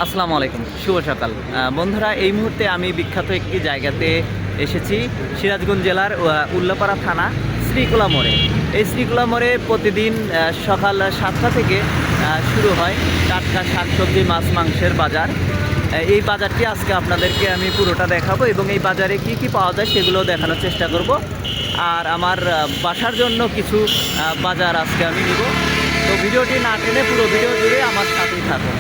আসসালামু আলাইকুম, শুভ সকাল বন্ধুরা। এই মুহূর্তে আমি বিখ্যাত একটি জায়গাতে এসেছি, সিরাজগঞ্জ জেলার উল্লাপাড়া থানা শ্রীকোলা মোড়ে। এই শ্রীকোলা মোড়ে প্রতিদিন সকাল 7টা থেকে শুরু হয় টাটকা শাকসবজি, মাছ, মাংসের বাজার। এই বাজারটি আজকে আপনাদেরকে আমি পুরোটা দেখাবো এবং এই বাজারে কি কি পাওয়া যায় সেগুলো দেখানোর চেষ্টা করব। আর আমার বাসার জন্য কিছু বাজার আজকে আমি নিব। তো ভিডিওটি না টেনে পুরো ভিডিও জুড়ে আমার সাথেই থাকুন।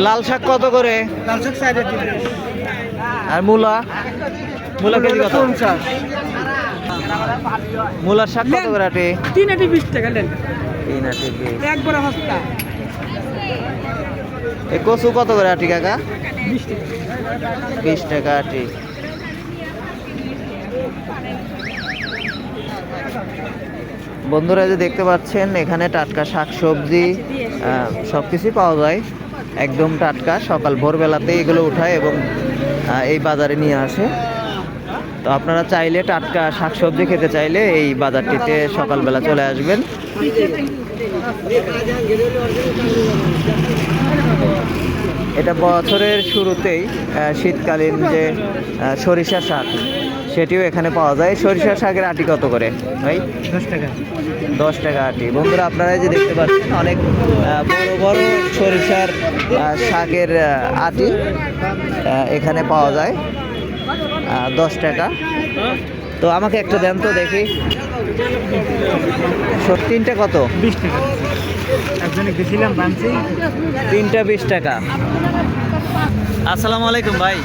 লাল শাক কত করে? লাল শাক 4.5। আর মূলা কেজি কত? মূলার শাক কত করে আটি? 3.20 টাকা নেন। 3.20 একবারে সস্তা। এই কচু কত করে আটি কাকা? 20 টাকা। 20 টাকা আটি। বন্ধুরা যে দেখতে পাচ্ছেন এখানে টাটকা শাকসবজি সব কিছুই পাওয়া যায়, একদম টাটকা। সকাল ভোরবেলাতে এগুলো উঠায় এবং এই বাজারে নিয়ে আসে। তো আপনারা চাইলে টাটকা শাকসবজি খেতে চাইলে এই বাজারটিতে সকালবেলা চলে আসবেন। এটা বছরের শুরুতেই শীতকালীন যে সরিষা শাক সেটিও এখানে পাওয়া যায়। সরিষা শাকের আটি কত করে ভাই? 10 টাকা। 10 টাকা আটি। বন্ধুরা আপনারা যে দেখতে পাচ্ছেন অনেক বড় বড় সরিষার শাকের আটি এখানে পাওয়া যায় 10 টাকা। তো আমাকে একটা দেন তো দেখি। তিনটা কত? 20 টাকা। একজনে দিছিলাম বানছি। 3টা 20 টাকা। আসসালামু আলাইকুম ভাই,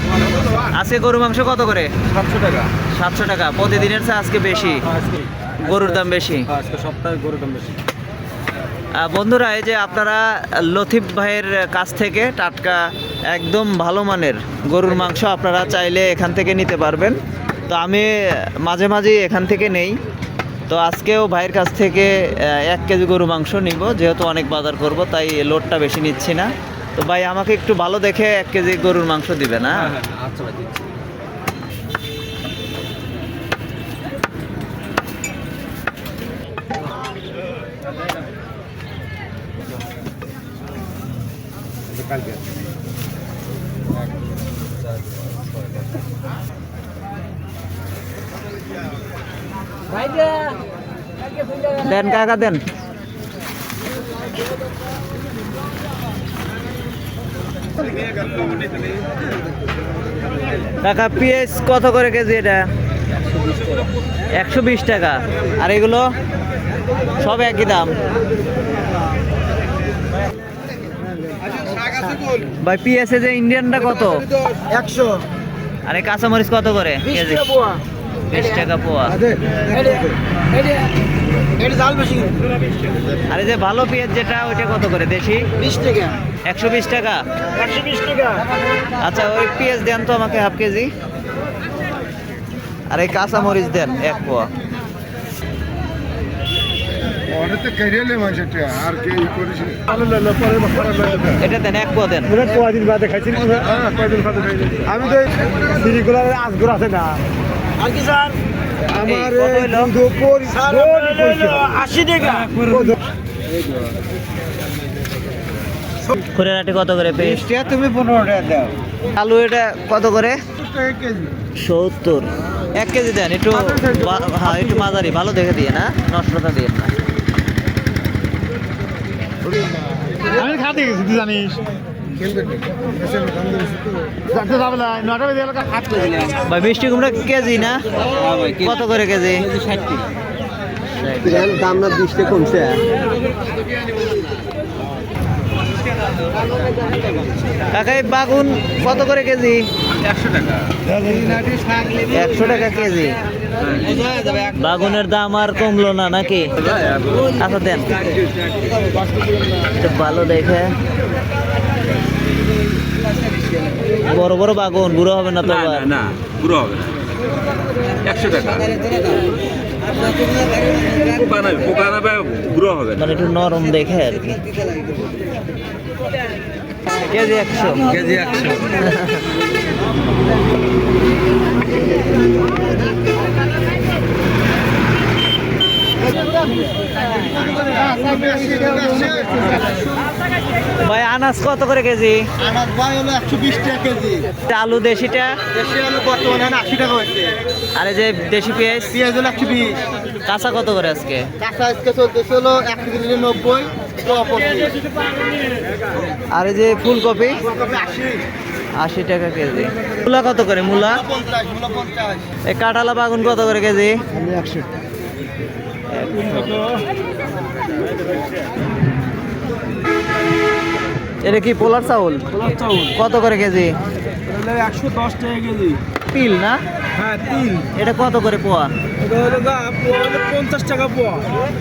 আজকে গরু মাংস কত করে? 700 টাকা। 700 টাকা। প্রতিদিনের চেয়ে আজকে বেশি, গরুর দাম বেশি। আজকে সপ্তাহে গরুর দাম বেশি। বন্ধুরা এই যে আপনারা লতিফ ভাইয়ের কাছ থেকে টাটকা একদম ভালো মানের গরুর মাংস আপনারা চাইলে এখান থেকে নিতে পারবেন। তো আমি মাঝে মাঝে এখান থেকে নেই। তো আজকেও ভাইয়ের কাছ থেকে 1 কেজি গরু মাংস নিব, যেহেতু অনেক বাজার করব তাই লোডটা বেশি নিচ্ছি না। তো ভাই আমাকে একটু ভালো দেখে 1 কেজি গরুর মাংস দিবে না? আচ্ছা ভাই, দিচ্ছি। কালকে দেন কাকা দেন। কাকা পেঁয়াজ কত করে কেজি এটা? 120 টাকা। আর এগুলো সব একই দাম ভাই। পেঁয়াজে যে ইন্ডিয়ানটা কত? 100। আর এই কাঁচামরিচ কত করে কেজি? 20 টাকা পোয়া। এটা জাল বেশি। আর এই যে ভালো পেঁয়াজ যেটা ওইটা কত করে দেশি? 20 টাকা। 120 টাকা। 120 টাকা। আচ্ছা ওই পেঁয়াজ দেন তো আমাকে হাফ কেজি। আর এই কাঁচামরিচ দেন 1 পোয়া। এটা দেন 1 পোয়া দেন। কয়দিন বাদে খাইছি। আমি তো সিরিগুলার আজগুর আছে না। আর কি স্যার? আমার 80 টাকা। খুরেরাটি কত করে পেঁয়াজ? তুমি 15 টাকা দাও। আলু এটা কত করে? 70। 1 কেজি দেন একটু। হ্যাঁ একটু মাঝারি ভালো দেখে দিয়ে না, নষ্টটা দিয়ে না। আমি খাতে গেছি তুই জানিস। ভাই মিষ্টি কুমড়া কেজি না কত করে কেজি? 60 দাম না 20 টাকা কমছে। কাকা এই বাগুন কত করে কেজি? 100 টাকা। 100 টাকা কেজি। বাগুনের দাম আর কমলো না নাকি? আচ্ছা দেন একটু ভালো দেখে। বড় বড় বাগুন, বুড়ো হবে না তো? না বুড়ো হবে না। 100 টাকা পোকা না গুঁড়ো হবে মানে একটু নরম দেখে আর কি। কেজি 100। কেজি 100 ভাই আনাজ কত করে কেজি? আনাজ ভাই হলো 120 টাকা কেজি। আলু দেশিটা? দেশি আলু বর্তমানে 80 টাকা হয়েছে। আর এই যে দেশি পেঁয়াজ? পেঁয়াজ হলো 120। কাঁচা কত করে আজকে? কাঁচা আজকে চলতেছে হলো 1 কেজি 90, 85। আর এই যে ফুলকপি? ফুলকপি 80। 80 টাকা কেজি। মূলা কত করে? মূলা 50, মূলা 50। এই কাঁঠালা বাগুন কত করে কেজি? 100। এটা কি পোলার চাউল? কত করে কেজি? 110 টাকা কেজি। তিল না? হ্যাঁ তিল। এটা কত করে পোয়া? এটা হলো 50 টাকা পোয়া।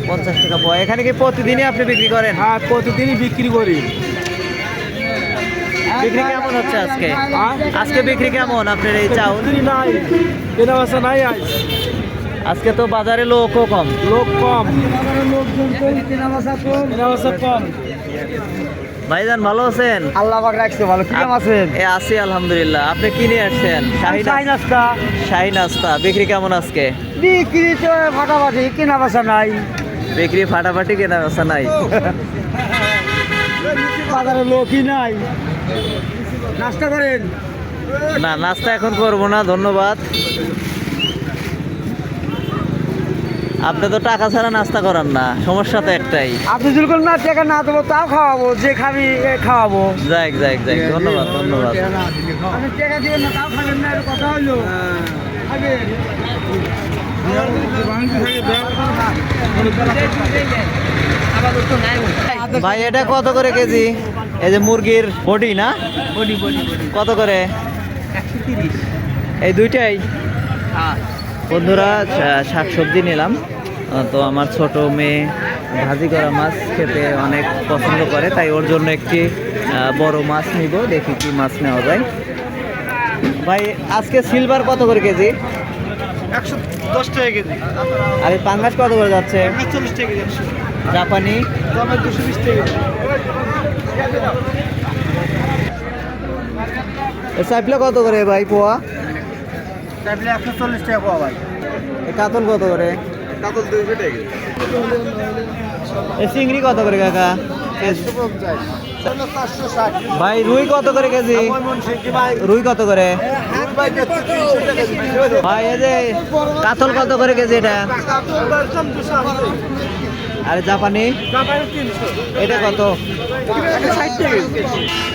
50 টাকা পোয়া। এখানে কি প্রতিদিনই আপনি বিক্রি করেন? হ্যাঁ প্রতিদিনই বিক্রি করি। বিক্রি কেমন হচ্ছে আজকে? আজকে বিক্রি কেমন আপনার এই চাউল? বিক্রি নাই, কেনা বেচা নাই আজ। আজকে তো বাজারে লোকও কম। লোক কম, লোকজন কম, কেনা বেচা কম। ভাইজান ভালো আছেন? আল্লাহ পাক রাখছে ভালো। কি নাম আছেন? আছি আলহামদুলিল্লাহ। আপনি কি নিয়ে আসছেন? শাহী নাস্তা। শাহী নাস্তা। বিক্রি কেমন আজকে? বিক্রি তো ফাটাফাটি, কেনা বেচা নাই। বিক্রি ফাটাফাটি, কেনা বেচা নাই। বাজারে লোকই নাই। নাস্তা করেন? না, নাস্তা এখন করবো না, ধন্যবাদ। আপনি তো টাকা ছাড়া নাস্তা করান না, সমস্যা তো একটাই। আপনি যদি না টাকা না দেবো তাও খাওয়াবো, যে খাবি খাওয়াবো। যাক যাক যাক, ধন্যবাদ ধন্যবাদ। আপনি টাকা দিবেন না তাও খাবেন না, এর কথা হইলো। ভাই এটা কত করে কেজি? এই যে মুরগির বডি না? কত করে? 130। এই দুইটাই? বন্ধুরা শাকসবজি নিলাম। তো আমার ছোট মেয়ে ভাজি করা মাছ খেতে অনেক পছন্দ করে, তাই ওর জন্য একটি বড় মাছ নিব। দেখি কি মাছ নেওয়া যায়। ভাই আজকে সিলভার কত করে কেজি? 110 টাকা কেজি। আর এই পাঙ্গাস কত করে যাচ্ছে? 40 টাকা কেজি। জাপানি? 220 টাকা কেজি। সাইফলা কত করে ভাই পোয়া? তাহলে 140 টাকা পাওয়া ভাই। এ কাতল কত করে? কাতল 200 টাকা কেজি। এ চিংড়ি কত করে কাকা? 150। 460। ভাই রুই কত করে কেজি? রুই কত করে? ভাই এই যে কাতল কত করে কেজি এটা? আরে জাপানি? এটা কত?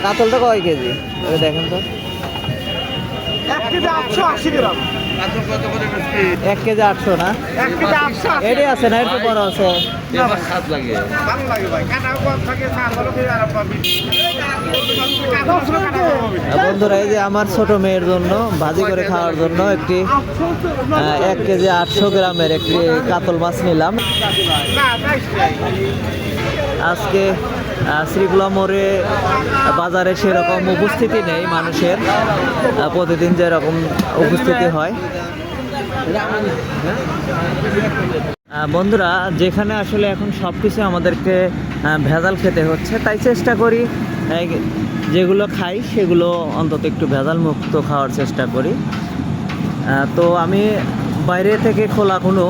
কাতলটা কয় কেজি? এটা দেখেন তো। 1 কেজি 880 গ্রাম। 1 কেজি 800 না? 1 কেজি 880। এটাই আছে না? একটু বড় আছে। স্বাদ লাগে ভালো লাগে ভাই। কাটাও কম থাকে, স্বাদ ভালো করে আর পাবি। বন্ধুরা এই যে আমার ছোট মেয়ের জন্য ভাজি করে খাওয়ার জন্য একটি 1 কেজি 800 গ্রামের একটি কাতল মাছ নিলাম। আজকে শ্রীকুলা মোড়ে বাজারে সেরকম উপস্থিতি নেই মানুষের, প্রতিদিন যেরকম উপস্থিতি হয়। বন্ধুরা যেখানে আসলে এখন সব কিছু আমাদেরকে ভেজাল খেতে হচ্ছে, তাই চেষ্টা করি যেগুলো খাই সেগুলো অন্তত একটু ভেজাল মুক্ত খাওয়ার চেষ্টা করি। তো আমি বাইরে থেকে খোলা কোনো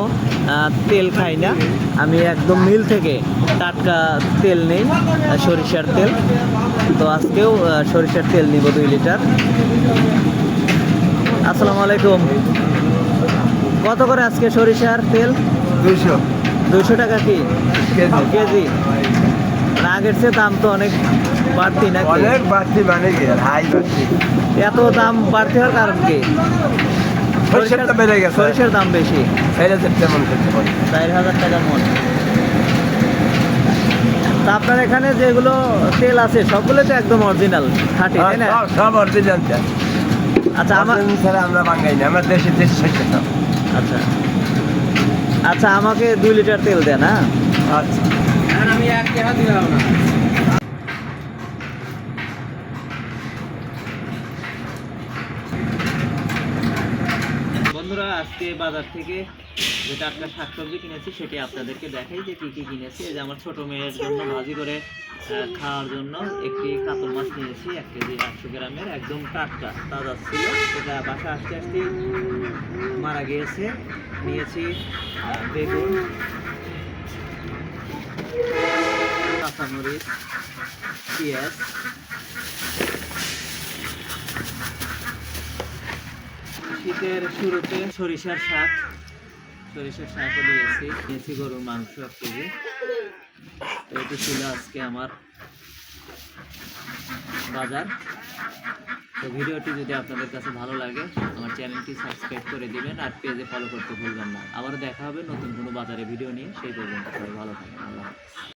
তেল খাই না, আমি একদম মিল থেকে টাটকা তেল নেই, সরিষার তেল। তো আজকেও সরিষার তেল নিব 2 লিটার। আসসালামু আলাইকুম। কত করে আজকে সরিষার তেল? 200। 200 টাকা কি কেজি? আগের চেয়ে দাম তো অনেক বাড়তি না? অনেক বাড়তি, মানে কি হাই বাড়তি। এত দাম বাড়তি হওয়ার কারণ কি? সরিষার দাম বেড়ে গেছে। সরিষার দাম বেশি। 4000 টাকা মন করতে পারি। 4000 টাকা মন। তা আপনার এখানে যেগুলো তেল আছে সবগুলো তো একদম অরিজিনাল খাঁটি, তাই না? সব অরিজিনাল। আচ্ছা আমার ছাড়া আমরা বাঙাই না, আমরা দেশে সরিষা খাও। আচ্ছা আচ্ছা, আমাকে 2 লিটার তেল দেন। হ্যাঁ আচ্ছা। আমি 1 টাকা দিলাম না। আজকে বাজার থেকে যে টাটকা শাকসবজি কিনেছি সেটি আপনাদেরকে দেখাই যে কী কী কিনেছি। এই যে আমার ছোটো মেয়ের জন্য ভাজি করে খাওয়ার জন্য একটি কাতল মাছ নিয়েছি 1 কেজি 800 গ্রামের, একদম টাটকা তাজা ছিল, এটা বাসা আসতে আসতে মারা গিয়েছে। নিয়েছি বেগুন, কাঁচামরিচ, পেঁয়াজ, শীতের শুরুতে সরিষার শাকও নিয়েছি গরুর মাংস 1 কেজি। তো এটি ছিল আজকে আমার বাজার। তো ভিডিওটি যদি আপনাদের কাছে ভালো লাগে আমার চ্যানেলটি সাবস্ক্রাইব করে দিবেন আর পেজে ফলো করতে ভুলবেন না। আবার দেখা হবে নতুন কোনো বাজারে ভিডিও নিয়ে, সেই পর্যন্ত সবাই ভালো থাকবেন। আল্লাহ হাফেজ।